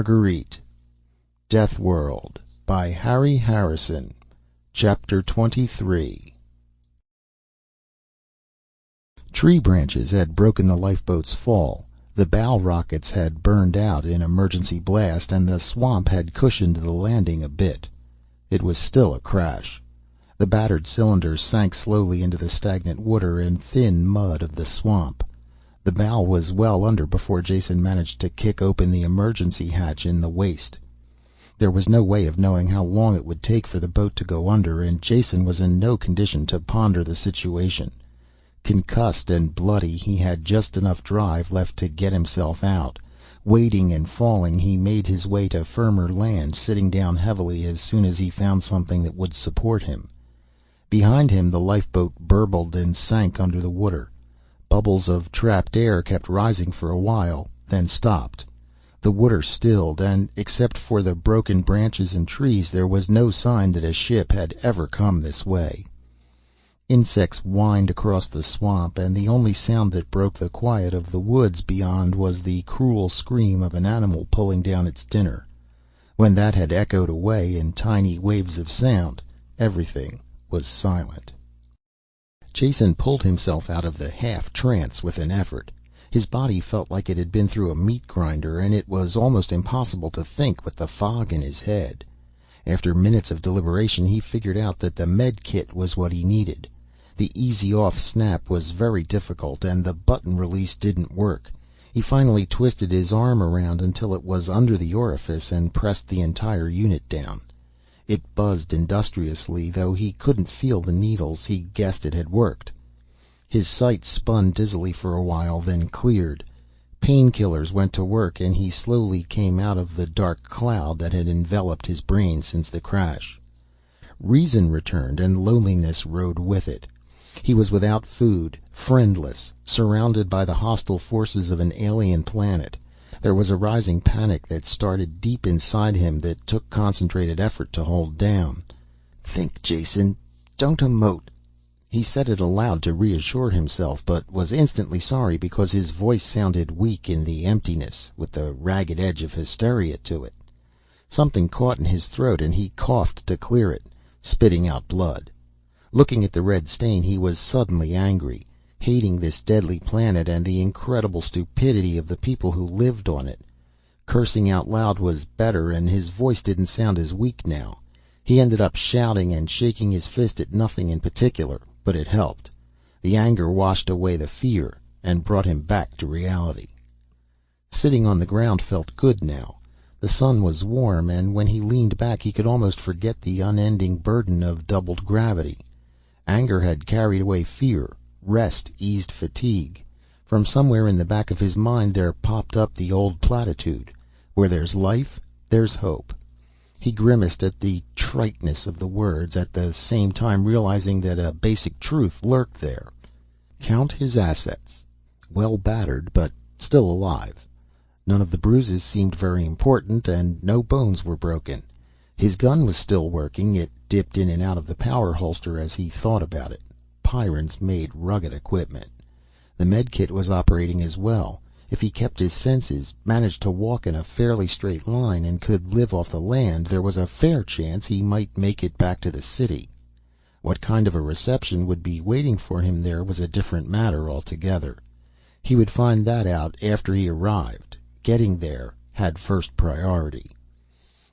Marguerite. Deathworld by Harry Harrison. Chapter 23. Tree branches had broken the lifeboat's fall, the bow rockets had burned out in emergency blast, and the swamp had cushioned the landing a bit. It was still a crash. The battered cylinders sank slowly into the stagnant water and thin mud of the swamp. The bow was well under before Jason managed to kick open the emergency hatch in the waist. There was no way of knowing how long it would take for the boat to go under, and Jason was in no condition to ponder the situation. Concussed and bloody, he had just enough drive left to get himself out. Wading and falling, he made his way to firmer land, sitting down heavily as soon as he found something that would support him. Behind him, the lifeboat burbled and sank under the water. Bubbles of trapped air kept rising for a while, then stopped. The water stilled, and except for the broken branches and trees, there was no sign that a ship had ever come this way. Insects whined across the swamp, and the only sound that broke the quiet of the woods beyond was the cruel scream of an animal pulling down its dinner. When that had echoed away in tiny waves of sound, everything was silent. Jason pulled himself out of the half-trance with an effort. His body felt like it had been through a meat grinder, and it was almost impossible to think with the fog in his head. After minutes of deliberation, he figured out that the med kit was what he needed. The easy-off snap was very difficult, and the button release didn't work. He finally twisted his arm around until it was under the orifice and pressed the entire unit down. It buzzed industriously, though he couldn't feel the needles. He guessed it had worked. His sight spun dizzily for a while, then cleared. Painkillers went to work, and he slowly came out of the dark cloud that had enveloped his brain since the crash. Reason returned, and loneliness rode with it. He was without food, friendless, surrounded by the hostile forces of an alien planet. There was a rising panic that started deep inside him that took concentrated effort to hold down. "Think, Jason. Don't emote." He said it aloud to reassure himself, but was instantly sorry because his voice sounded weak in the emptiness, with the ragged edge of hysteria to it. Something caught in his throat, and he coughed to clear it, spitting out blood. Looking at the red stain, he was suddenly angry, hating this deadly planet and the incredible stupidity of the people who lived on it. Cursing out loud was better, and his voice didn't sound as weak now. He ended up shouting and shaking his fist at nothing in particular, but it helped. The anger washed away the fear and brought him back to reality. Sitting on the ground felt good now. The sun was warm, and when he leaned back he could almost forget the unending burden of doubled gravity. Anger had carried away fear. Rest eased fatigue. From somewhere in the back of his mind there popped up the old platitude: where there's life, there's hope. He grimaced at the triteness of the words, at the same time realizing that a basic truth lurked there. Count his assets. Well battered, but still alive. None of the bruises seemed very important, and no bones were broken. His gun was still working. It dipped in and out of the power holster as he thought about it. Pyrans made rugged equipment. The medkit was operating as well. If he kept his senses, managed to walk in a fairly straight line, and could live off the land, there was a fair chance he might make it back to the city. What kind of a reception would be waiting for him there was a different matter altogether. He would find that out after he arrived. Getting there had first priority.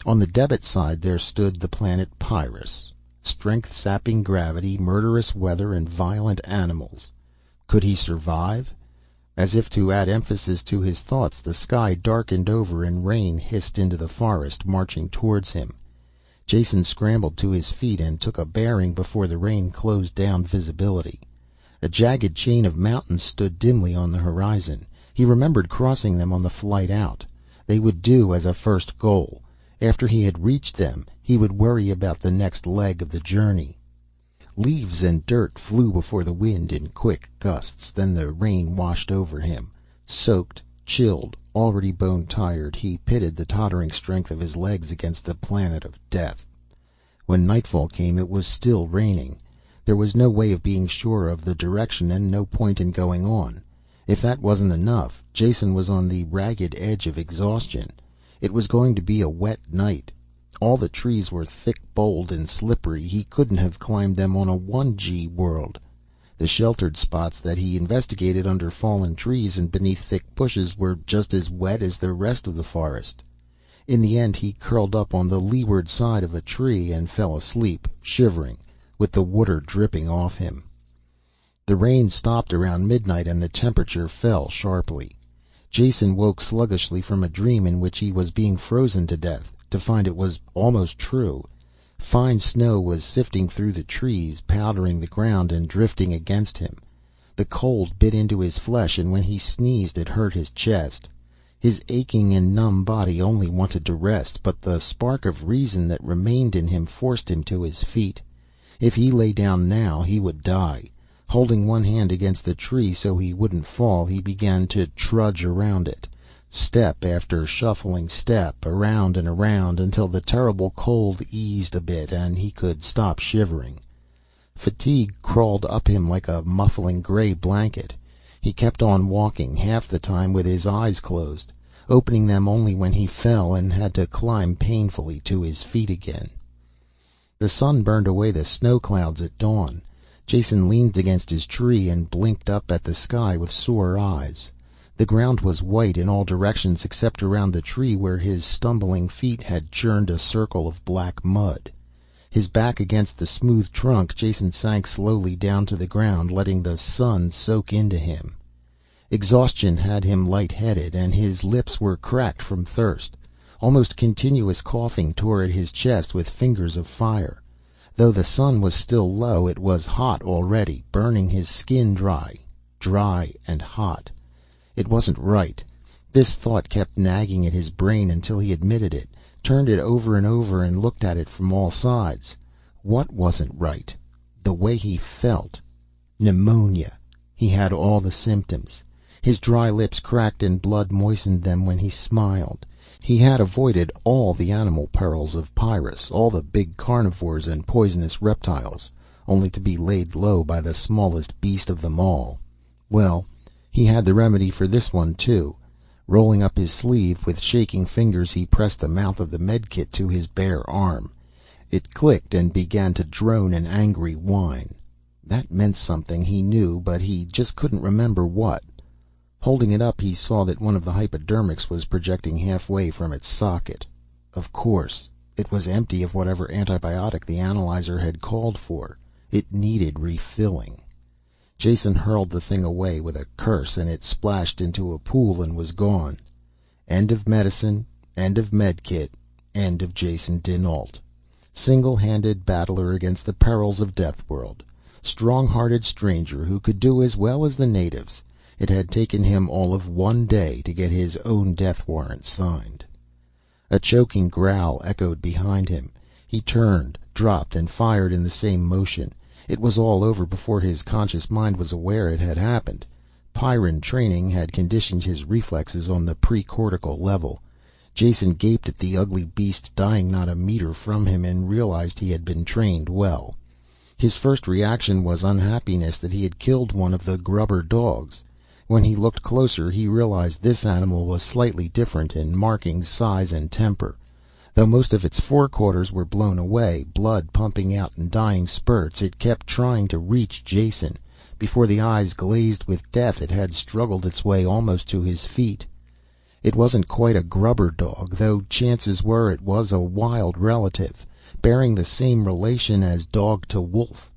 On the debit side there stood the planet Pyrus. Strength-sapping gravity, murderous weather, and violent animals. Could he survive? As if to add emphasis to his thoughts, the sky darkened over and rain hissed into the forest, marching towards him. Jason scrambled to his feet and took a bearing before the rain closed down visibility. A jagged chain of mountains stood dimly on the horizon. He remembered crossing them on the flight out. They would do as a first goal. After he had reached them, he would worry about the next leg of the journey. Leaves and dirt flew before the wind in quick gusts. Then the rain washed over him. Soaked, chilled, already bone-tired, he pitted the tottering strength of his legs against the planet of death. When nightfall came, it was still raining. There was no way of being sure of the direction, and no point in going on. If that wasn't enough, Jason was on the ragged edge of exhaustion. It was going to be a wet night. All the trees were thick, bold, and slippery. He couldn't have climbed them on a 1G world. The sheltered spots that he investigated under fallen trees and beneath thick bushes were just as wet as the rest of the forest. In the end he curled up on the leeward side of a tree and fell asleep, shivering, with the water dripping off him. The rain stopped around midnight and the temperature fell sharply. Jason woke sluggishly from a dream in which he was being frozen to death, to find it was almost true. Fine snow was sifting through the trees, powdering the ground and drifting against him. The cold bit into his flesh, and when he sneezed it hurt his chest. His aching and numb body only wanted to rest, but the spark of reason that remained in him forced him to his feet. If he lay down now he would die. Holding one hand against the tree so he wouldn't fall, he began to trudge around it, step after shuffling step, around and around, until the terrible cold eased a bit and he could stop shivering. Fatigue crawled up him like a muffling gray blanket. He kept on walking, half the time with his eyes closed, opening them only when he fell and had to climb painfully to his feet again. The sun burned away the snow clouds at dawn. Jason leaned against his tree and blinked up at the sky with sore eyes. The ground was white in all directions except around the tree where his stumbling feet had churned a circle of black mud. His back against the smooth trunk, Jason sank slowly down to the ground, letting the sun soak into him. Exhaustion had him light-headed, and his lips were cracked from thirst. Almost continuous coughing tore at his chest with fingers of fire. Though the sun was still low, it was hot already, burning his skin dry and hot. It wasn't right. This thought kept nagging at his brain until he admitted it, turned it over and over, and looked at it from all sides. What wasn't right? The way he felt. Pneumonia. He had all the symptoms. His dry lips cracked and blood moistened them when he smiled. He had avoided all the animal perils of Pyrrhus, all the big carnivores and poisonous reptiles, only to be laid low by the smallest beast of them all. Well, he had the remedy for this one too. Rolling up his sleeve, with shaking fingers he pressed the mouth of the medkit to his bare arm. It clicked and began to drone an angry whine. That meant something, he knew, but he just couldn't remember what. Holding it up, he saw that one of the hypodermics was projecting halfway from its socket. Of course, it was empty of whatever antibiotic the analyzer had called for. It needed refilling. Jason hurled the thing away with a curse, and it splashed into a pool and was gone. End of medicine, end of medkit, end of Jason Dinalt. Single-handed battler against the perils of Deathworld. Strong-hearted stranger who could do as well as the natives. It had taken him all of one day to get his own death warrant signed. A choking growl echoed behind him. He turned, dropped, and fired in the same motion. It was all over before his conscious mind was aware it had happened. Pyrran training had conditioned his reflexes on the precortical level. Jason gaped at the ugly beast dying not a meter from him and realized he had been trained well. His first reaction was unhappiness that he had killed one of the grubber dogs. When he looked closer, he realized this animal was slightly different in markings, size, and temper. Though most of its forequarters were blown away, blood pumping out in dying spurts, it kept trying to reach Jason. Before the eyes glazed with death, it had struggled its way almost to his feet. It wasn't quite a grubber dog, though chances were it was a wild relative, bearing the same relation as dog to wolf.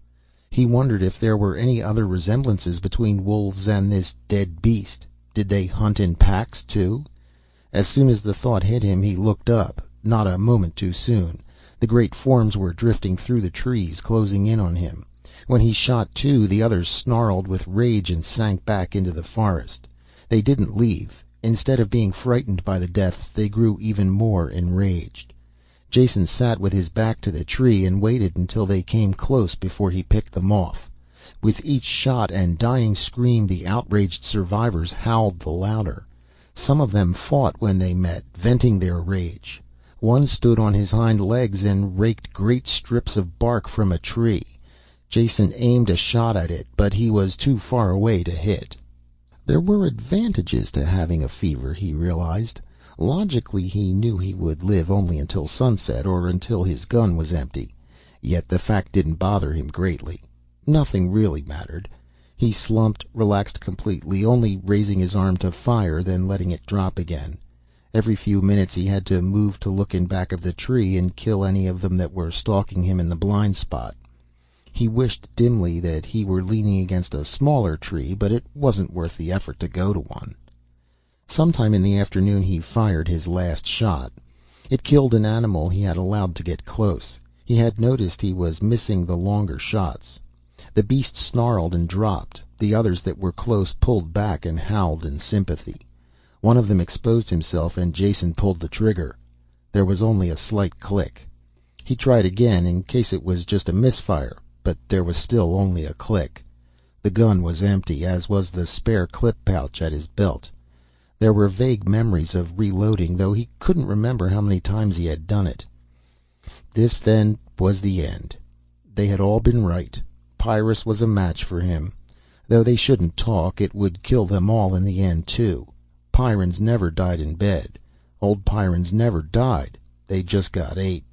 He wondered if there were any other resemblances between wolves and this dead beast. Did they hunt in packs, too? As soon as the thought hit him, he looked up, not a moment too soon. The great forms were drifting through the trees, closing in on him. When he shot two, the others snarled with rage and sank back into the forest. They didn't leave. Instead of being frightened by the deaths, they grew even more enraged. Jason sat with his back to the tree and waited until they came close before he picked them off. With each shot and dying scream, the outraged survivors howled the louder. Some of them fought when they met, venting their rage. One stood on his hind legs and raked great strips of bark from a tree. Jason aimed a shot at it, but he was too far away to hit. There were advantages to having a fever, he realized. Logically, he knew he would live only until sunset, or until his gun was empty. Yet the fact didn't bother him greatly. Nothing really mattered. He slumped, relaxed completely, only raising his arm to fire, then letting it drop again. Every few minutes he had to move to look in back of the tree and kill any of them that were stalking him in the blind spot. He wished dimly that he were leaning against a smaller tree, but it wasn't worth the effort to go to one. Sometime in the afternoon he fired his last shot. It killed an animal he had allowed to get close. He had noticed he was missing the longer shots. The beast snarled and dropped. The others that were close pulled back and howled in sympathy. One of them exposed himself, and Jason pulled the trigger. There was only a slight click. He tried again, in case it was just a misfire, but there was still only a click. The gun was empty, as was the spare clip pouch at his belt. There were vague memories of reloading, though he couldn't remember how many times he had done it. This, then, was the end. They had all been right. Pyrrus was a match for him. Though they shouldn't talk, it would kill them all in the end, too. Pyrrans never died in bed. Old Pyrrans never died. They just got ate.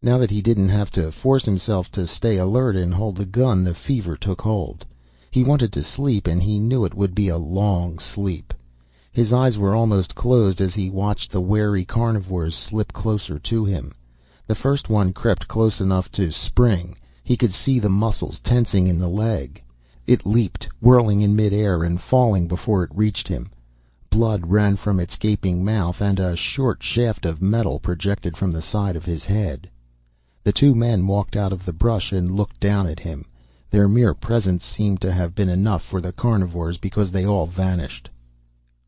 Now that he didn't have to force himself to stay alert and hold the gun, the fever took hold. He wanted to sleep, and he knew it would be a long sleep. His eyes were almost closed as he watched the wary carnivores slip closer to him. The first one crept close enough to spring. He could see the muscles tensing in the leg. It leaped, whirling in midair and falling before it reached him. Blood ran from its gaping mouth, and a short shaft of metal projected from the side of his head. The two men walked out of the brush and looked down at him. Their mere presence seemed to have been enough for the carnivores, because they all vanished.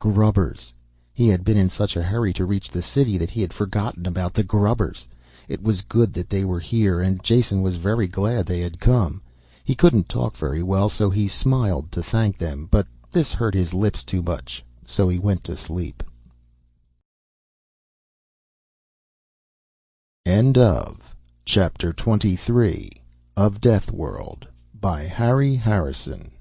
Grubbers. He had been in such a hurry to reach the city that he had forgotten about the grubbers. It was good that they were here, and Jason was very glad they had come. He couldn't talk very well, so he smiled to thank them, but this hurt his lips too much, so he went to sleep. End of Chapter 23 of Deathworld by Harry Harrison.